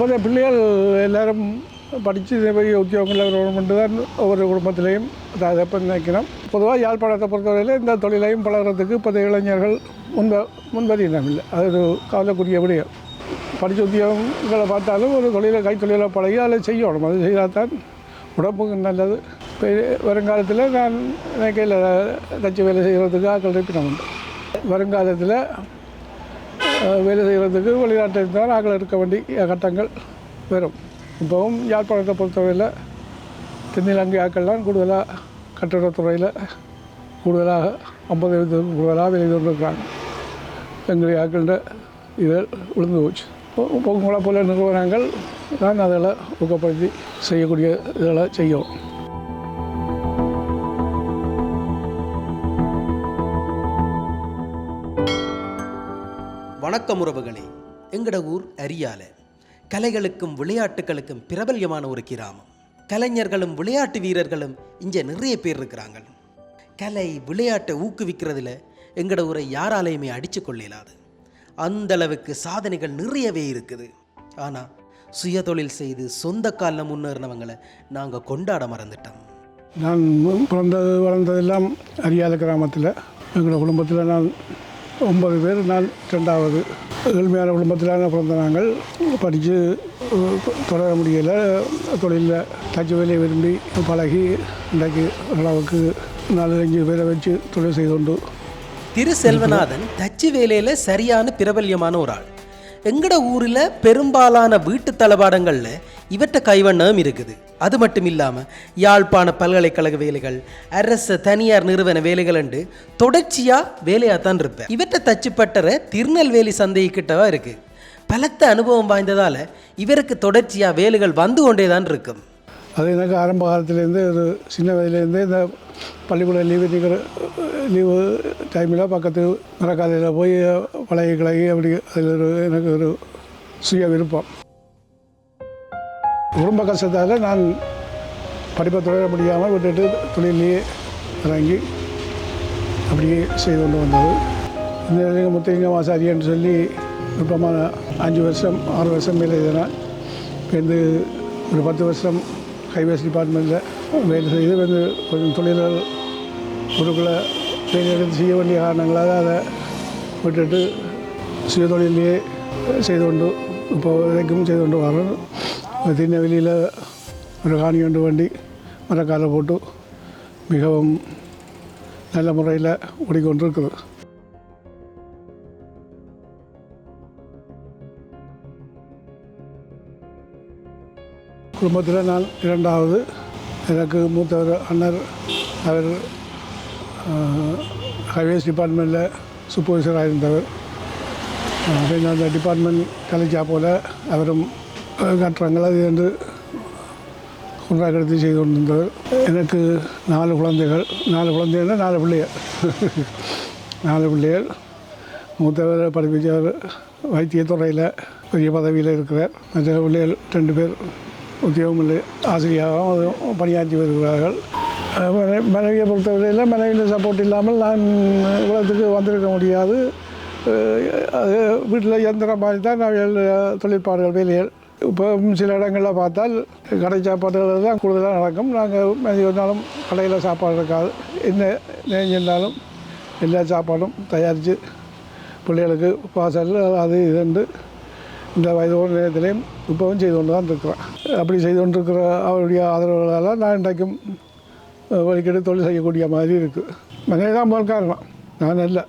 இப்போதைய பிள்ளைகள் எல்லோரும் படித்து பெரிய உத்தியோகங்கள் கவர்மெண்ட்டு தான் ஒவ்வொரு குடும்பத்திலையும் அதை நினைக்கிறோம். பொதுவாக யாழ்ப்பாணத்தை பொறுத்தவரையில் இந்த தொழிலையும் பழகிறதுக்கு இப்போதைய இளைஞர்கள் முன்பதினம் இல்லை. அது ஒரு கவலைக்குரிய விடயம். படித்த உத்தியோகங்களை பார்த்தாலும் ஒரு கைத்தொழிலை பழகி அதில் செய்யணும். அது செய்தால் தான் உடம்புக்கு நல்லது. இப்போ வருங்காலத்தில் நான் நினைக்கையில் தச்சு வேலை செய்கிறதுக்கு ஆக்கள் இருப்பினம் உண்டு. வருங்காலத்தில் வேலை செய்கிறதுக்கு வெளிநாட்டில் தான் ஆக்கள் இருக்க வேண்டிய கட்டங்கள் வரும். இப்போவும் யாழ்ப்பாணத்தை பொறுத்தவரையில் தென்னிலங்கை ஆக்கள்லாம் கூடுதலாக கட்டிடத்துறையில் கூடுதலாக 50 கூடுதலாக வேலை கொண்டிருக்கிறாங்க. எங்களுடைய ஆக்கள்கிட்ட இதில் விழுந்து போச்சு. உங்களை போல நிறுவனங்கள் தான் அதில் ஊக்கப்படுத்தி செய்யக்கூடிய இதில் செய்யும். வணக்கம் உறவுகளே, எங்கட ஊர் அரியாலை கலைகளுக்கும் விளையாட்டுகளுக்கும் பிரபல்யமான ஒரு கிராமம். கலைஞர்களும் விளையாட்டு வீரர்களும் இங்கே நிறைய பேர் இருக்கிறாங்க. கலை விளையாட்டை ஊக்குவிக்கிறதுல எங்கட ஊரை யாராலையுமே அடித்து கொள்ளலாது. அந்த அளவுக்கு சாதனைகள் நிறையவே இருக்குது. ஆனால் சுயதொழில் செய்து சொந்த காலில் முன்னேறினவங்களை நாங்கள் கொண்டாட மறந்துட்டோம். நான் பிறந்தது வளர்ந்ததெல்லாம் அரியாலை கிராமத்தில். எங்களோட குடும்பத்தில் நான் 9 பேர். நான் 2வது. ஏழ்மையான குடும்பத்தில் பிறந்த நாங்கள் படித்து தொடர முடியலை. தொழிலில் தச்சு வேலையை விரும்பி பழகி இன்றைக்கு அளவுக்கு 4-5 பேரை வச்சு தொழில் செய்து கொண்டு. திரு செல்வநாதன் தச்சு வேலையில் சரியான பிரபல்யமான ஒரு ஆள். எங்கட ஊரில் பெரும்பாலான வீட்டு தளபாடங்களில் இவற்றை கைவண்ணம் இருக்குது. அது மட்டும் இல்லாமல் யாழ்ப்பாண பல்கலைக்கழக வேலைகள், அரச தனியார் நிறுவன வேலைகள் என்று தொடர்ச்சியாக வேலையாகத்தான் இருப்பேன். இவற்றை தச்சுப்பட்டற திருநெல்வேலி சந்தைக்கிட்டவா இருக்குது. பலத்த அனுபவம் வாய்ந்ததால் இவருக்கு தொடர்ச்சியாக வேலைகள் வந்து கொண்டே தான் இருக்கும். அது எனக்கு ஆரம்ப காலத்துலேருந்து ஒரு சின்ன வயதுலேருந்தே இந்த பள்ளிக்கூட லீவு டைமில் பக்கத்து மரக்காலையில் போய் பழகி கிளகி அப்படி அதில் எனக்கு ஒரு சுய விருப்பம். குடும்ப கஷ்டத்தால் நான் படிப்பை தொடர முடியாமல் விட்டுட்டு தொழிலையே இறங்கி அப்படியே செய்து கொண்டு வந்தது. இந்த முத்தைங்க மாசாரியன்னு சொல்லி நுட்பமான 5 வருஷம் 6 வருஷம் மேலே இதனால் வந்து ஒரு 10 வருஷம் ஹைவேஸ் டிபார்ட்மெண்ட்டில் வேலை செய்து வந்து கொஞ்சம் தொழில்கள் பொருட்களை வேலை எடுத்து செய்ய வேண்டிய காரணங்களாக அதை விட்டுட்டு சுய தொழிலையே செய்து கொண்டு இப்போ வரைக்கும் செய்து கொண்டு வரோம். திருநெல்வேலியில் ஒரு காணி கொண்டு வண்டி மரக்கால போட்டு மிகவும் நல்ல முறையில் ஓடிக்கொண்டிருக்குது. குடும்பத்தில் நான் 2வது. எனக்கு மூத்தவர் அண்ணர். அவர் ஹைவேஸ் டிபார்ட்மெண்ட்டில் சூப்பர்வைசராக இருந்தவர். அந்த டிபார்ட்மெண்ட் கலைச்சா போல் அவரும் கட்டுறாங்கள் அது என்று கொண்டாக்கடுத்து செய்து கொண்டிருந்தவர். எனக்கு 4 குழந்தைகள். 4 குழந்தைகள் 4 பிள்ளைகள். 4 பிள்ளைகள். மூத்தவர் படிப்பிச்சவர் வைத்தியத்துறையில் பெரிய பதவியில் இருக்கிறார். மற்ற பிள்ளைகள் 2 பேர் உத்தியோகம் இல்லை, ஆசிரியராகவும் பணியாற்றி வருகிறார்கள். மனைவியை பொறுத்தவரையில் மனைவியின் சப்போர்ட் இல்லாமல் நான் உலகத்துக்கு வந்திருக்க முடியாது. அது வீட்டில் இயந்திரம் மாதிரி தான் நான் தொழிற்பாடுகள் வேலைகள். இப்போ சில இடங்களில் பார்த்தால் கடை சாப்பாடுகள் தான் கூடுதலாக நடக்கும். நாங்கள் மதிய நாளும் கடையில் சாப்பாடு இருக்காது. என்ன நினைஞ்சிருந்தாலும் எல்லா சாப்பாடும் தயாரித்து பிள்ளைகளுக்கு பாசல் அது இதுண்டு இந்த வயது நேரத்திலையும் இப்போவும் செய்து கொண்டு தான் இருக்கிறேன். அப்படி செய்து கொண்டிருக்கிற அவருடைய ஆதரவுகளால் நான் இன்றைக்கும் வழிகெடு தொழில் செய்யக்கூடிய மாதிரி இருக்குது. மனைவி தான் முதல் காரணம், நான் இல்லை.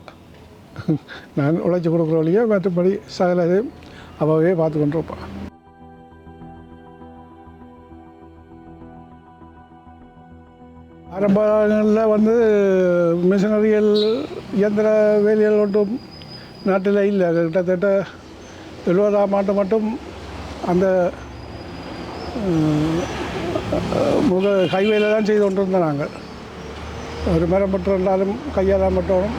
நான் உழைச்சி கொடுக்குற வழியை மற்றபடி சகல இதையும் அப்பாவே பார்த்து கொண்டிருப்பேன். ஆரம்பங்களில் வந்து மிஷினரிகள் இயந்திர வேலைகள் ஒன்றும் நாட்டில் இல்லை. கிட்டத்தட்ட 70ஆம் ஆண்டு மட்டும் அந்த கைவேலை தான் செய்து கொண்டிருந்தோம். நாங்கள் ஒரு மரம் மட்டும் இருந்தாலும் கையால் மட்டும்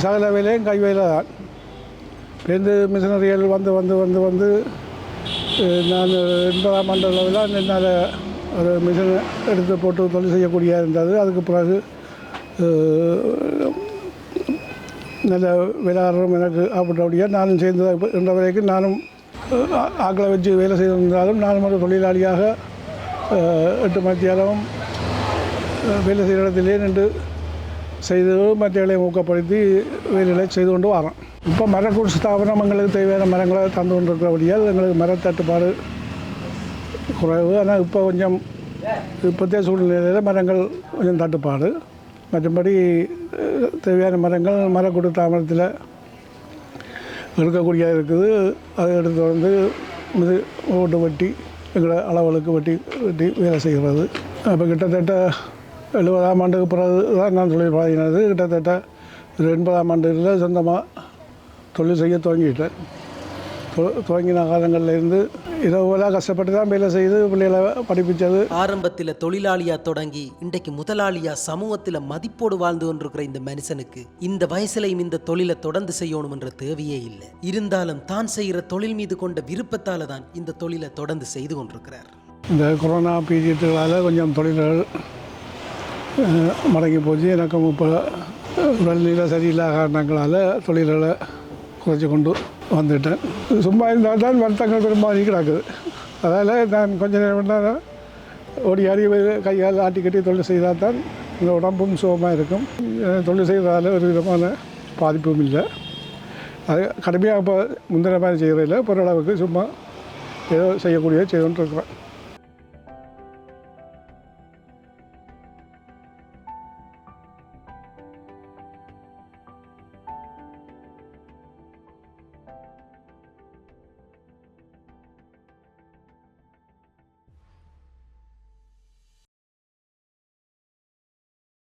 சகல வேலையும் கைவேலை தான். பேருந்து மிஷினரிகள் வந்து வந்து வந்து வந்து நான் 80ஆம் ஆண்டு அளவில் என்னால் ஒரு மிஷினை எடுத்து போட்டு தொழில் செய்யக்கூடிய இருந்தது. அதுக்கு பிறகு நல்ல விளையாடுறோம் எனக்கு அப்படியே நானும் சேர்ந்து என்ற வரைக்கும் நானும் ஆக்களை வச்சு வேலை செய்திருந்தாலும் நான் ஒரு தொழிலாளியாக 8 மணித்தியாலும் வேலை செய்கிற இடத்திலே நின்று செய்து மற்றவர்களை ஊக்கப்படுத்தி வேலைகளை செய்து கொண்டு வரோம். இப்போ மரக்கூடு ஸ்தாபனம் எங்களுக்கு தேவையான மரங்களை தந்து கொண்டிருக்கிறபடியால் எங்களுக்கு மரத்தட்டுப்பாடு குறைவு. ஆனால் இப்போ கொஞ்சம் இப்போத்தைய சூழ்நிலையில் மரங்கள் கொஞ்சம் தட்டுப்பாடு. மற்றபடி தேவையான மரங்கள் மரக்கூடு தாமரத்தில் எடுக்கக்கூடிய இருக்குது. அதை எடுத்து வந்து இது ஓட்டு வெட்டி எங்களை அளவுகளுக்கு வெட்டி வேலை செய்கிறது. அப்போ கிட்டத்தட்ட 70ஆம் ஆண்டுக்கு பிறகு தான் நான் தொழில் பழகினது. கிட்டத்தட்ட 80ஆம் ஆண்டில் சொந்தமாக தொழில் செய்ய துவங்கிட்டேன். துவங்கின காலங்கள்லேருந்து இரவுல கஷ்டப்பட்டு தான் வேலை செய்து பிள்ளைகளை படிப்பிச்சது. ஆரம்பத்தில் தொழிலாளியாக தொடங்கி இன்றைக்கு முதலாளியாக சமூகத்தில் மதிப்போடு வாழ்ந்து கொண்டிருக்கிற இந்த மனுஷனுக்கு இந்த வயசுலையும் இந்த தொழிலை தொடர்ந்து செய்யணும் என்ற தேவையே இல்லை. இருந்தாலும் தான் செய்கிற தொழில் மீது கொண்ட விருப்பத்தால் தான் இந்த தொழிலை தொடர்ந்து செய்து கொண்டிருக்கிறார். இந்த கொரோனா பீரியட்டுகளால் கொஞ்சம் தொழில்கள் மடங்கி போச்சு. எனக்கும் இப்போ உடல்நிலை சரியில்லாத காரணங்களால் தொழில்களை குறைச்சி கொண்டு வந்துட்டேன். சும்மா இருந்தால் தான் வருத்தங்கள் பெரும்பாலும் கிடக்குது. அதால் நான் கொஞ்சம் நேரம் ஓடி ஆடி கையால் ஆட்டி கட்டி தொழில் செய்தால் தான் இந்த உடம்பும் சுகமாக இருக்கும். தொழில் செய்கிறதால ஒரு விதமான பாதிப்பும் இல்லை. அது கடுமையாக இப்போ முந்தின மாதிரி செய்கிறதில்ல. பொருளவுக்கு சும்மா ஏதோ செய்யக்கூடிய செய்து கொண்டு இருக்கிறேன்.